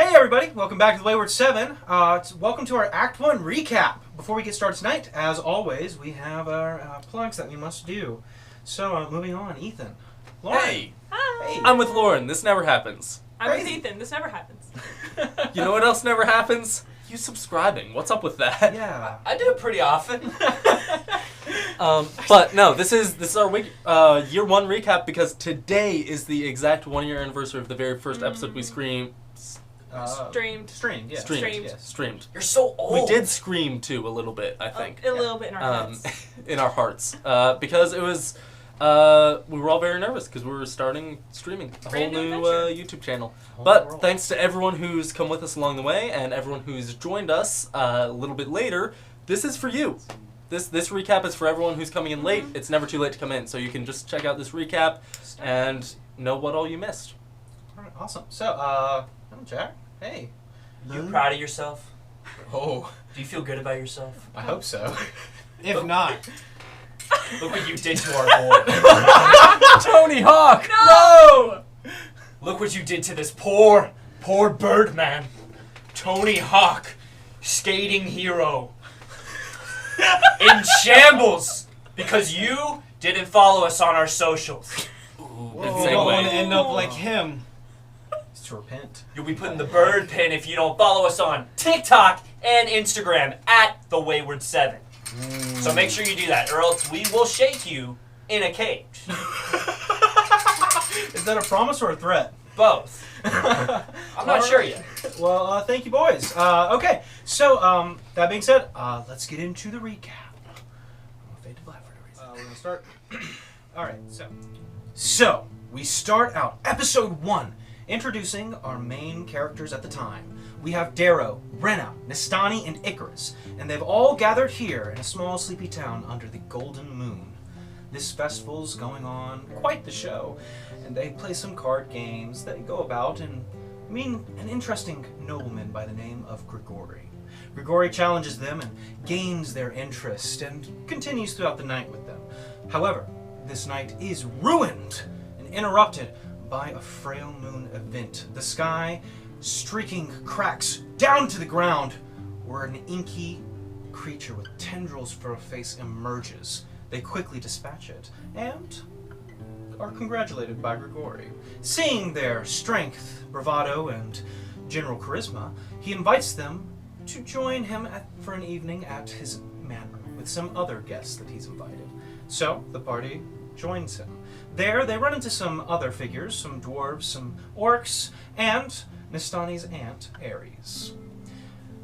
Hey everybody, welcome back to the Wayward Seven. Welcome to our Act 1 recap. Before we get started tonight, as always, we have our plugs that we must do. So, moving on, Ethan. Lauren. Hey! Hi! Hey. I'm with Lauren. This never happens. I'm with Crazy. Ethan. This never happens. You know what else never happens? You subscribing. What's up with that? Yeah. I do it pretty often. But no, this is our year one recap because today is the exact 1 year anniversary of the very first episode we Streamed. Streamed, yeah. streamed. You're so old. We did scream too a little bit, I think. A little bit in our heads. In our hearts. Because it was, we were all very nervous because we were starting streaming a whole Brand new new adventure. YouTube channel. Whole But world. thanks to everyone who's come with us along the way and everyone who's joined us a little bit later, this is for you. This recap is for everyone who's coming in late. It's never too late to come in, so you can just check out this recap and know what all you missed. All right, awesome. So, I'm Jack. Hey. You proud of yourself? Oh, Do you feel good about yourself? I hope so. If not, Look what you did to our boy. Tony Hawk! No! Look what you did to this poor Birdman. Tony Hawk, skating hero. In shambles because you didn't follow us on our socials. Ooh, we good don't want to segue. end up like him. It's to repent. You'll be putting the bird pin if you don't follow us on TikTok and Instagram at the Wayward Seven. So make sure you do that, or else we will shake you in a cage. Is that a promise or a threat? Both. I'm not sure yet. Well, thank you, boys. Okay, so that being said, let's get into the recap. I'm gonna fade to black for no reason. We're gonna start. All right, so we start out episode 1, introducing our main characters at the time. We have Darrow, Brenna, Nistani, and Icarus, and they've all gathered here in a small sleepy town under the golden moon. This festival's going on, quite the show, and they play some card games. They go about and meet an interesting nobleman by the name of Grigori. Grigori challenges them and gains their interest and continues throughout the night with them. However, this night is ruined and interrupted by a Frail Moon event. The sky streaking cracks down to the ground where an inky creature with tendrils for a face emerges. They quickly dispatch it and are congratulated by Grigori. Seeing their strength, bravado, and general charisma, he invites them to join him for an evening at his manor with some other guests that he's invited. So the party joins him. There they run into some other figures, some dwarves, some orcs, and Nistani's aunt, Ares.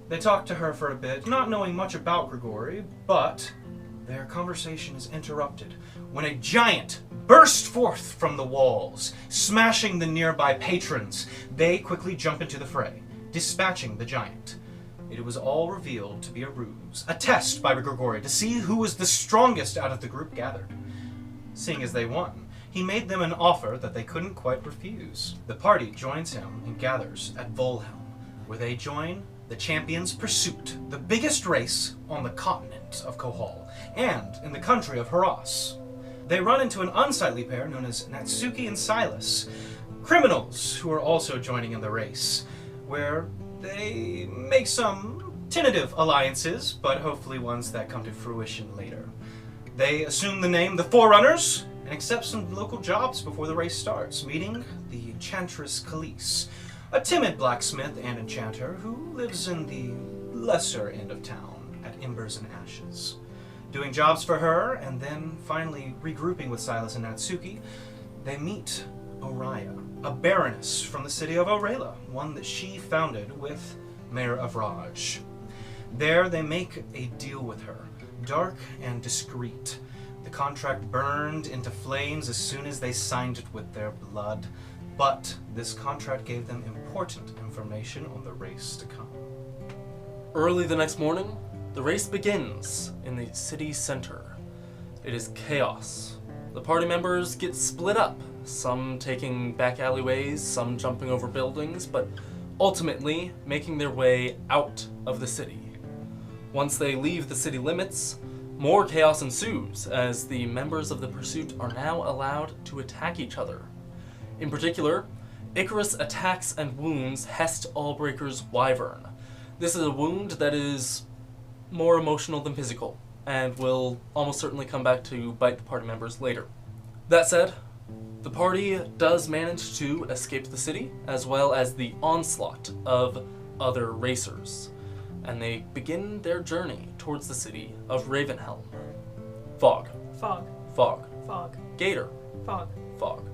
They talk to her for a bit, not knowing much about Grigori, but their conversation is interrupted when a giant bursts forth from the walls, smashing the nearby patrons. They quickly jump into the fray, dispatching the giant. It was all revealed to be a ruse, a test by Grigori to see who was the strongest out of the group gathered. Seeing as they won, he made them an offer that they couldn't quite refuse. The party joins him and gathers at Volhelm, where they join the Champions Pursuit, the biggest race on the continent of Kohal, and in the country of Haras. They run into an unsightly pair known as Natsuki and Silas, criminals who are also joining in the race, where they make some tentative alliances, but hopefully ones that come to fruition later. They assume the name the Forerunners and accept some local jobs before the race starts, meeting the Enchantress Khalees, a timid blacksmith and enchanter who lives in the lesser end of town at Embers and Ashes. Doing jobs for her, and then finally regrouping with Silas and Natsuki, they meet Oriah, a baroness from the city of Orela, one that she founded with Mayor of Raj. There they make a deal with her, dark and discreet. The contract burned into flames as soon as they signed it with their blood, but this contract gave them important information on the race to come. Early the next morning, the race begins in the city center. It is chaos. The party members get split up, some taking back alleyways, some jumping over buildings, but ultimately making their way out of the city. Once they leave the city limits, more chaos ensues as the members of the pursuit are now allowed to attack each other. In particular, Icarus attacks and wounds Hest Allbreaker's wyvern. This is a wound that is more emotional than physical, and will almost certainly come back to bite the party members later. That said, the party does manage to escape the city, as well as the onslaught of other racers, and they begin their journey towards the city of Ravenhelm. Fog. Fog. Fog. Fog. Gator. Fog. Fog.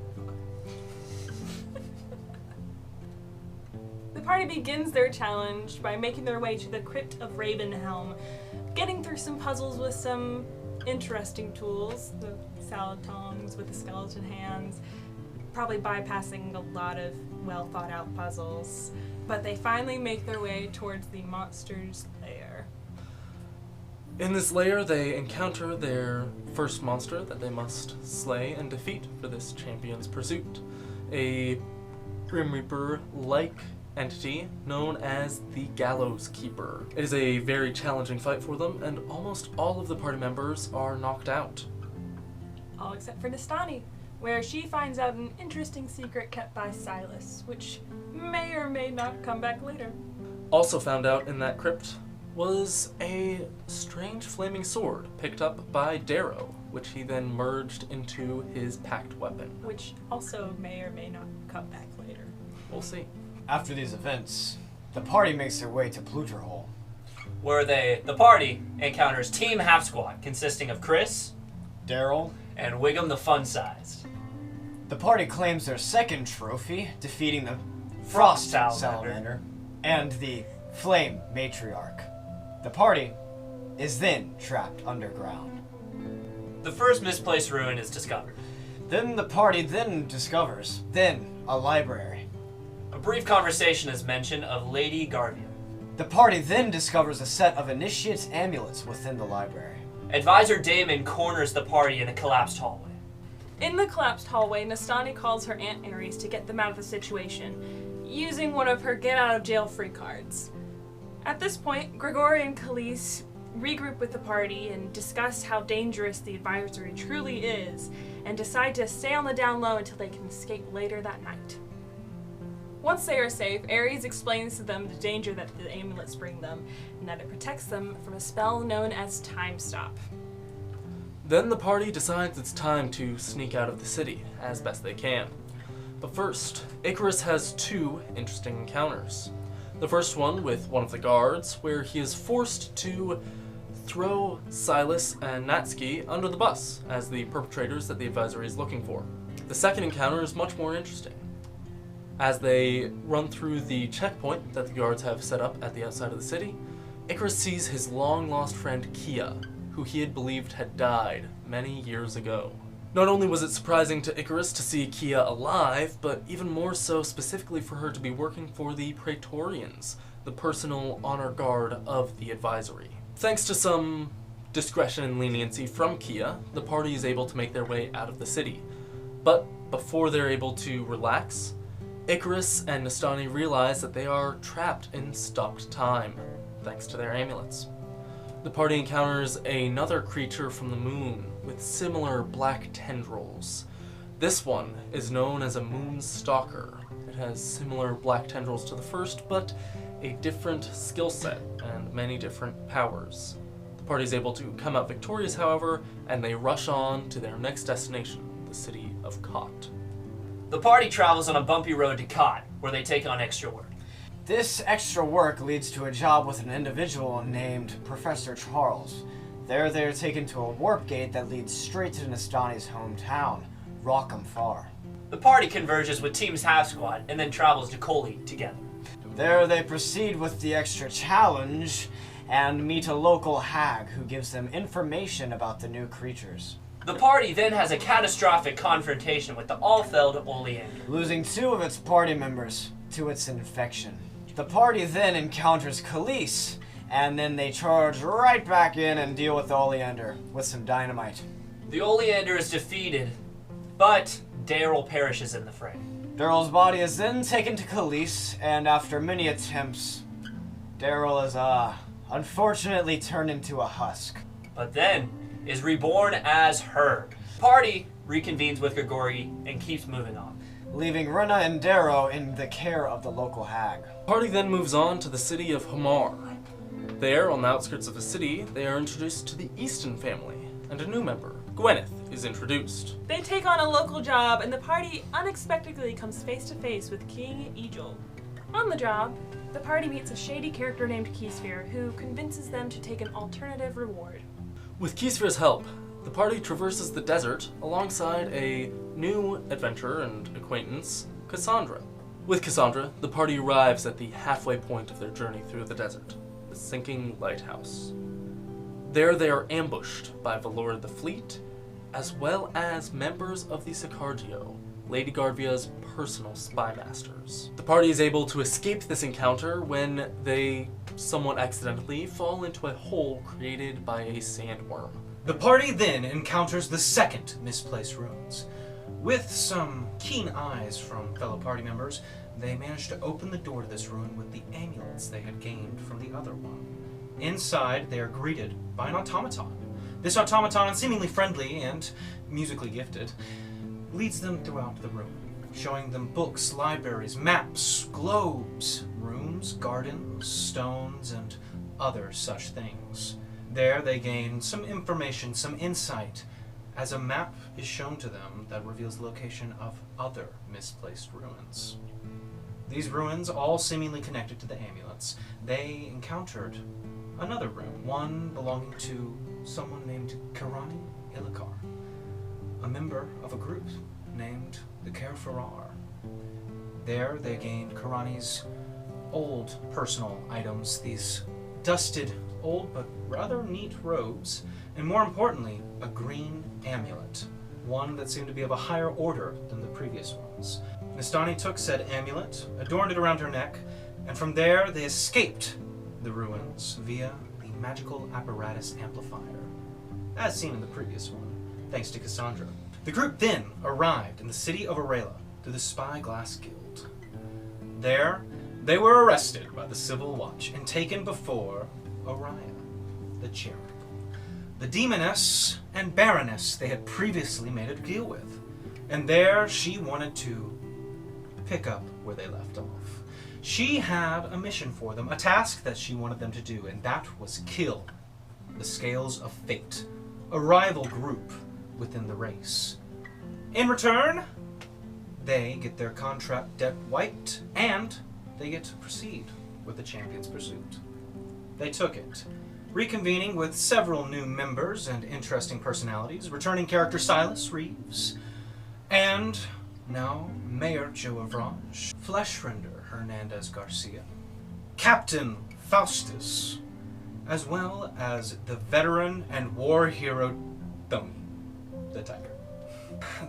The party begins their challenge by making their way to the crypt of Ravenhelm, getting through some puzzles with some interesting tools, the salad tongs with the skeleton hands, probably bypassing a lot of well thought out puzzles, but they finally make their way towards the monster's lair. In this lair, they encounter their first monster that they must slay and defeat for this champion's pursuit. A Grim Reaper-like entity known as the Gallows Keeper. It is a very challenging fight for them, and almost all of the party members are knocked out. All except for Nastani, where she finds out an interesting secret kept by Silas, which may or may not come back later. Also found out in that crypt was a strange flaming sword picked up by Darrow, which he then merged into his packed weapon. Which also may or may not come back later. We'll see. After these events, the party makes their way to Pluterhole. Where the party encounters Team Half Squad, consisting of Chris Daryl. and Wiggum the Fun-Sized. The party claims their second trophy, defeating the Frost Salamander and the Flame Matriarch. The party is then trapped underground. The first misplaced ruin is discovered. Then the party discovers a library. A brief conversation is mentioned of Lady Garvia. The party then discovers a set of initiate's amulets within the library. Advisor Damon corners the party in a collapsed hallway. In the collapsed hallway, Nastani calls her Aunt Ares to get them out of the situation, using one of her get-out-of-jail-free cards. At this point, Grigori and Khalees regroup with the party and discuss how dangerous the advisory truly is, and decide to stay on the down low until they can escape later that night. Once they are safe, Ares explains to them the danger that the amulets bring them, and that it protects them from a spell known as Time Stop. Then the party decides it's time to sneak out of the city as best they can. But first, Icarus has two interesting encounters. The first one with one of the guards, where he is forced to throw Silas and Natsuki under the bus as the perpetrators that the advisory is looking for. The second encounter is much more interesting. As they run through the checkpoint that the guards have set up at the outside of the city, Icarus sees his long-lost friend Kia, who he had believed had died many years ago. Not only was it surprising to Icarus to see Kia alive, but even more so specifically for her to be working for the Praetorians, the personal honor guard of the advisory. Thanks to some discretion and leniency from Kia, the party is able to make their way out of the city. But before they're able to relax, Icarus and Nastani realize that they are trapped in stopped time, thanks to their amulets. The party encounters another creature from the moon with similar black tendrils. This one is known as a moon stalker. It has similar black tendrils to the first, but a different skill set and many different powers. The party is able to come out victorious, however, and they rush on to their next destination, the city of Kot. The party travels on a bumpy road to Kot, where they take on extra work. This extra work leads to a job with an individual named Professor Charles. There they're taken to a warp gate that leads straight to Nastani's hometown, Rockham Far. The party converges with Team's Half Squad and then travels to Coley together. There they proceed with the extra challenge and meet a local hag who gives them information about the new creatures. The party then has a catastrophic confrontation with the Allfeld Oleander. Losing two of its party members to its infection. The party then encounters Khalees, and then they charge right back in and deal with the Oleander with some dynamite. The Oleander is defeated, but Daryl perishes in the fray. Daryl's body is then taken to Khalees, and after many attempts, Daryl is, unfortunately turned into a husk. But then is reborn as Herb. Party reconvenes with Grigori and keeps moving on. leaving Runa and Darrow in the care of the local hag. The party then moves on to the city of Hamar. There, on the outskirts of the city, they are introduced to the Easton family, and a new member, Gwyneth, is introduced. They take on a local job, and the party unexpectedly comes face to face with King Egil. On the job, the party meets a shady character named Keysphere, who convinces them to take an alternative reward. With Keysphere's help, the party traverses the desert alongside a new adventurer and acquaintance, Cassandra. With Cassandra, the party arrives at the halfway point of their journey through the desert, the sinking lighthouse. There they are ambushed by Valora the Fleet, as well as members of the Sicargio, Lady Garvia's personal spy masters. The party is able to escape this encounter when they, somewhat accidentally, fall into a hole created by a sandworm. The party then encounters the second misplaced ruins. With some keen eyes from fellow party members, they manage to open the door to this ruin with the amulets they had gained from the other one. Inside, they are greeted by an automaton. This automaton, seemingly friendly and musically gifted, leads them throughout the room, showing them books, libraries, maps, globes, rooms, gardens, stones, and other such things. There they gain some information, some insight, as a map is shown to them that reveals the location of other misplaced ruins. These ruins, all seemingly connected to the amulets, they encountered another room, one belonging to someone named Kirani Illikar, a member of a group named the Kerfarar. There they gained Kirani's old personal items, these dusted, old but rather neat robes, and more importantly, a green amulet, one that seemed to be of a higher order than the previous ones. Nastani took said amulet, adorned it around her neck, and from there they escaped the ruins via the magical apparatus amplifier, as seen in the previous one, thanks to Cassandra. The group then arrived in the city of Arela through the Spyglass Guild. There, they were arrested by the Civil Watch and taken before Oriah, the charitable, the demoness and baroness they had previously made a deal with. And there she wanted to pick up where they left off. She had a mission for them, a task that she wanted them to do, and that was kill the Scales of Fate, a rival group within the race. In return, they get their contract debt wiped, and they get to proceed with the Champion's Pursuit. They took it, reconvening with several new members and interesting personalities, returning character Silas Reeves, and now Mayor Joe Avranche, Fleshrender Hernandez Garcia, Captain Faustus, as well as the veteran and war hero Tony, the Tiger.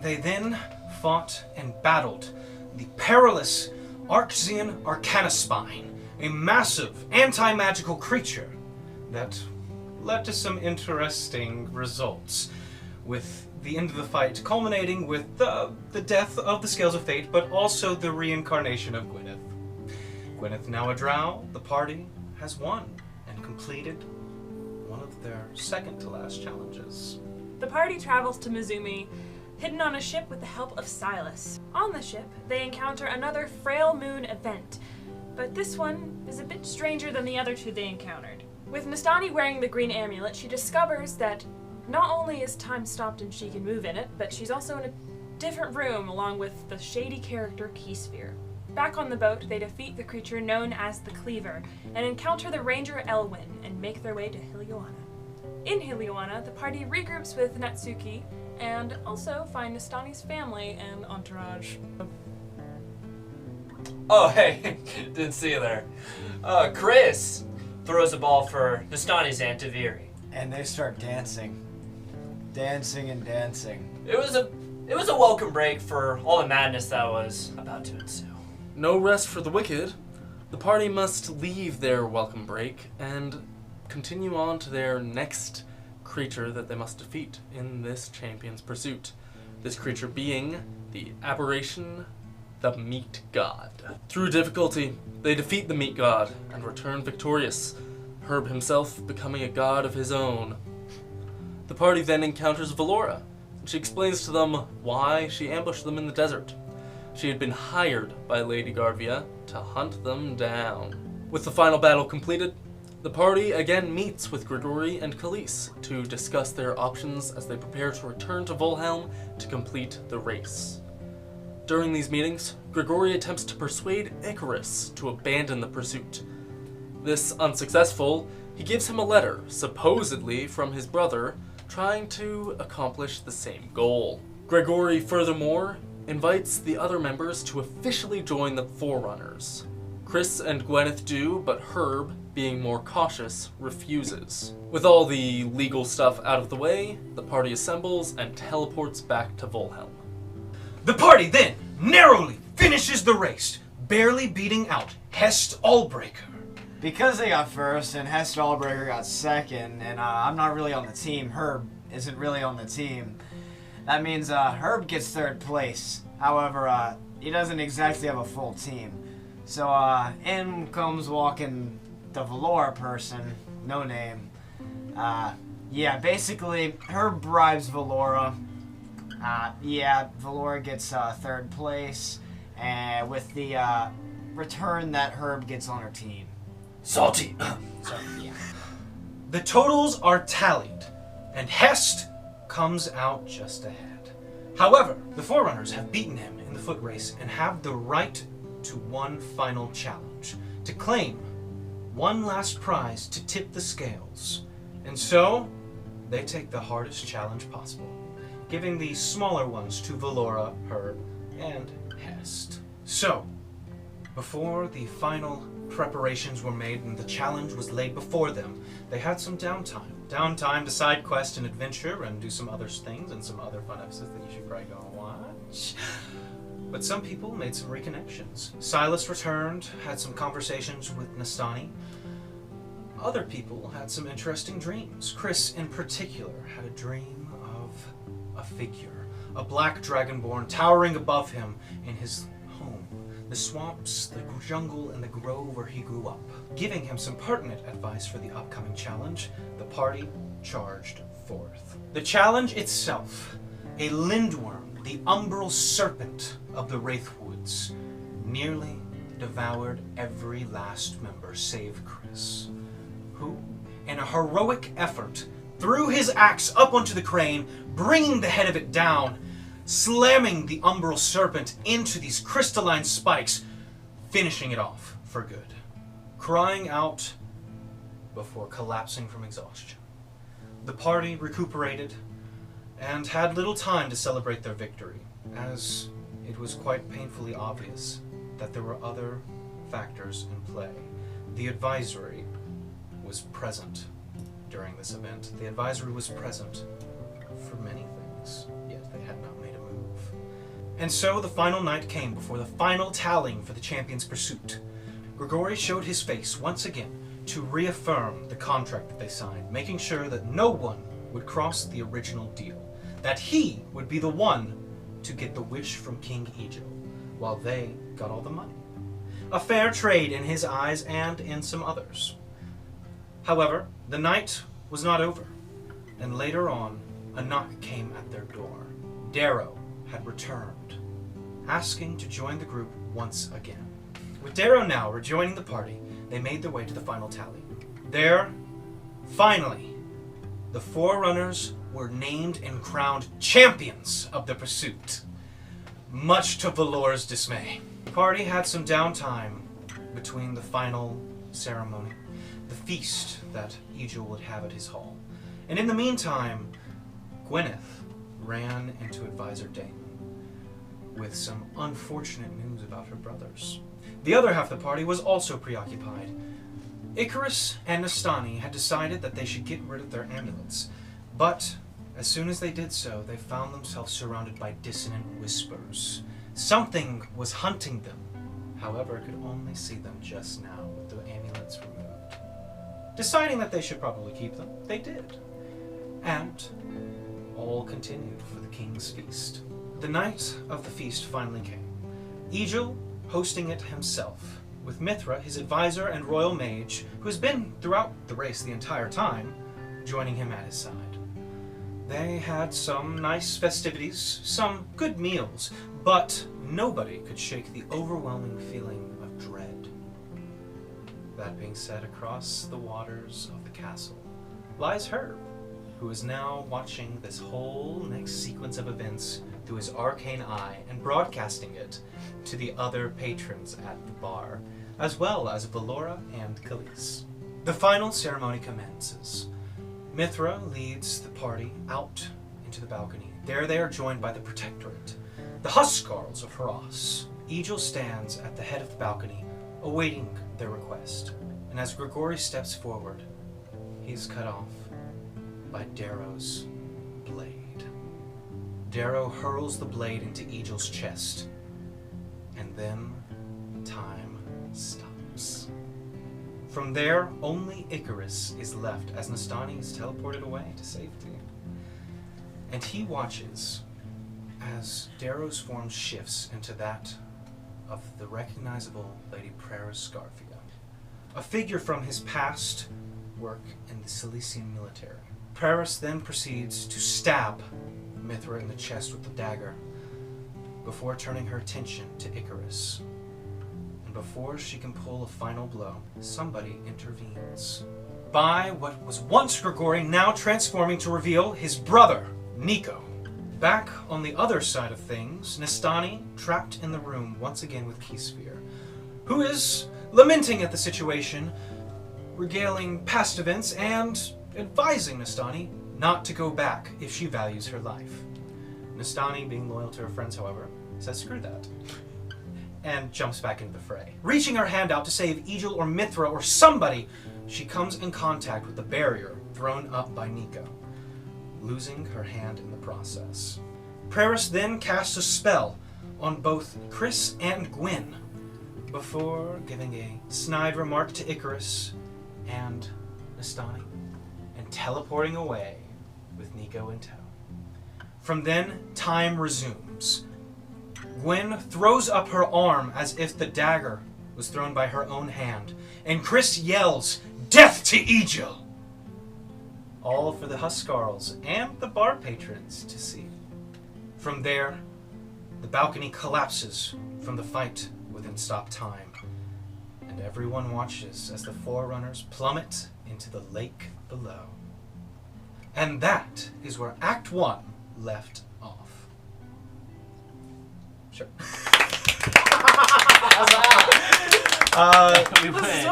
They then fought and battled the perilous Archean Arcanaspine, a massive anti-magical creature that led to some interesting results, with the end of the fight culminating with the death of the Scales of Fate, but also the reincarnation of Gwyneth. Gwyneth now a drow, the party has won and completed one of their second to last challenges. The party travels to Mizumi, hidden on a ship with the help of Silas. On the ship, they encounter another Frail Moon event, but this one is a bit stranger than the other two they encountered. With Nastani wearing the green amulet, she discovers that not only is time stopped and she can move in it, but she's also in a different room along with the shady character Keysphere. Back on the boat, they defeat the creature known as the Cleaver and encounter the Ranger Elwyn and make their way to Hiliwana. In Hiliwana, the party regroups with Natsuki and also find Nastani's family and entourage. Oh, hey, didn't see you there. Chris throws a ball for Nastani's Aunt Taviri. And they start dancing. Dancing and dancing. It was a welcome break for all the madness that was about to ensue. No rest for the wicked. The party must leave their welcome break and continue on to their next creature that they must defeat in this Champion's Pursuit. This creature being the aberration, the Meat God. Through difficulty, they defeat the Meat God and return victorious, Herb himself becoming a god of his own. The party then encounters Valora, and she explains to them why she ambushed them in the desert. She had been hired by Lady Garvia to hunt them down. With the final battle completed, the party again meets with Grigori and Khalees to discuss their options as they prepare to return to Volhelm to complete the race. During these meetings, Grigori attempts to persuade Icarus to abandon the pursuit. This unsuccessful, he gives him a letter, supposedly from his brother, trying to accomplish the same goal. Grigori, furthermore, invites the other members to officially join the Forerunners. Chris and Gwyneth do, but Herb, being more cautious, refuses. With all the legal stuff out of the way, the party assembles and teleports back to Volhelm. The party then narrowly finishes the race, barely beating out Hest Allbreaker. Because they got first and Hest Allbreaker got second, and I'm not really on the team, Herb isn't really on the team, that means Herb gets third place. However, he doesn't exactly have a full team. So in comes walking the Valora person, no name. Yeah, basically, Herb bribes Valora. Valora gets third place, and with the return that Herb gets on her team. Salty. So, yeah. The totals are tallied, and Hest comes out just ahead. However, the Forerunners have beaten him in the foot race and have the right to one final challenge, to claim one last prize to tip the scales. And so, they take the hardest challenge possible, giving the smaller ones to Valora, Herb, and Hest. So, before the final preparations were made and the challenge was laid before them, they had some downtime. Downtime to side quest and adventure and do some other things and some other fun episodes that you should probably go and watch. But some people made some reconnections. Silas returned, had some conversations with Nastani. Other people had some interesting dreams. Chris, in particular, had a dream of a figure, a black dragonborn towering above him in his home, the swamps, the jungle, and the grove where he grew up. Giving him some pertinent advice for the upcoming challenge, the party charged forth. The challenge itself, a lindworm, the umbral serpent of the Wraithwoods, nearly devoured every last member save Chris, who, in a heroic effort, threw his axe up onto the crane, bringing the head of it down, slamming the umbral serpent into these crystalline spikes, finishing it off for good, crying out before collapsing from exhaustion. The party recuperated and had little time to celebrate their victory, as it was quite painfully obvious that there were other factors in play. The advisory was present during this event. The advisory was present for many things, yet they had not made a move. And so the final night came before the final tallying for the champion's pursuit. Grigori showed his face once again to reaffirm the contract that they signed, making sure that no one would cross the original deal, that he would be the one to get the wish from King Egil, while they got all the money. A fair trade in his eyes and in some others. However, the night was not over, and later on, a knock came at their door. Darrow had returned, asking to join the group once again. With Darrow now rejoining the party, they made their way to the final tally. There, finally, the Forerunners were named and crowned champions of the pursuit, much to Valora's dismay. The party had some downtime between the final ceremony, the feast that Egil would have at his hall. And in the meantime, Gwyneth ran into Advisor Damon with some unfortunate news about her brothers. The other half of the party was also preoccupied. Icarus and Nastani had decided that they should get rid of their amulets, but as soon as they did so, they found themselves surrounded by dissonant whispers. Something was hunting them. However, could only see them just now with the amulets removed. Deciding that they should probably keep them, they did. And all continued for the king's feast. The night of the feast finally came. Egil hosting it himself, with Mithra, his advisor and royal mage, who has been throughout the race the entire time, joining him at his side. They had some nice festivities, some good meals, But nobody could shake the overwhelming feeling of dread. That being said, across the waters of the castle lies Herb, who is now watching this whole next sequence of events through his arcane eye and broadcasting it to the other patrons at the bar, as well as Valora and Khalees. The final ceremony commences. Mithra leads the party out into the balcony. There they are joined by the Protectorate, the Huskarls of Hross. Egil stands at the head of the balcony, awaiting their request, and as Grigori steps forward, he is cut off by Darrow's blade. Darrow hurls the blade into Egil's chest, and then time stops. From there, only Icarus is left as Nastani is teleported away to safety. And he watches as Darrow's form shifts into that of the recognizable Lady Prera Scarfia, a figure from his past work in the Cilician military. Preris then proceeds to stab Mithra in the chest with the dagger before turning her attention to Icarus. And before she can pull a final blow, somebody intervenes. By what was once Grigori, now transforming to reveal his brother, Nico. Back on the other side of things, Nastani, trapped in the room once again with Keysphere, who is lamenting at the situation, regaling past events, and advising Nastani not to go back if she values her life. Nastani, being loyal to her friends, however, says screw that, and jumps back into the fray. Reaching her hand out to save Egil or Mithra or somebody, she comes in contact with the barrier thrown up by Nico, losing her hand in the process. Preris then casts a spell on both Chris and Gwyn, before giving a snide remark to Icarus and Nastani, and teleporting away with Nico in tow. From then, time resumes. Gwyn throws up her arm as if the dagger was thrown by her own hand, and Chris yells, "Death to Egil!" All for the Huskarls and the bar patrons to see. From there, the balcony collapses from the fight within stop time, and everyone watches as the Forerunners plummet into the lake below. And that is where Act 1 left off. Sure. We win.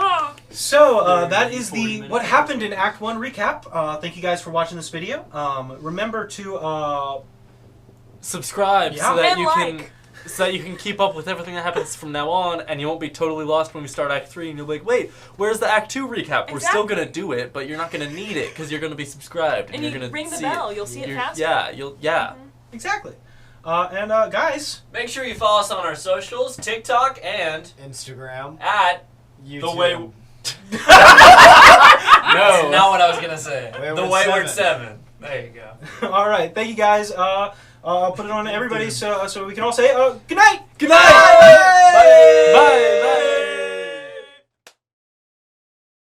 So that is the what happened in Act 1 recap. Thank you guys for watching this video. Remember to Subscribe Yeah. so that And you like. can so that you can keep up with everything that happens from now on, and you won't be totally lost when we start Act 3 and you'll be like, wait, where's the Act 2 recap? We're still gonna do it, but you're not gonna need it because you're gonna be subscribed And you're you gonna ring the see bell, it. you'll see it You're- faster. Yeah. exactly. And guys, Make sure you follow us on our socials, TikTok, and Instagram, at YouTube. the way. No. That's not what I was gonna say. Wayward The Wayward 7. 7. There you go. all right. Thank you guys. I'll put it on everybody so we can all say good night. Good night. Bye. Bye.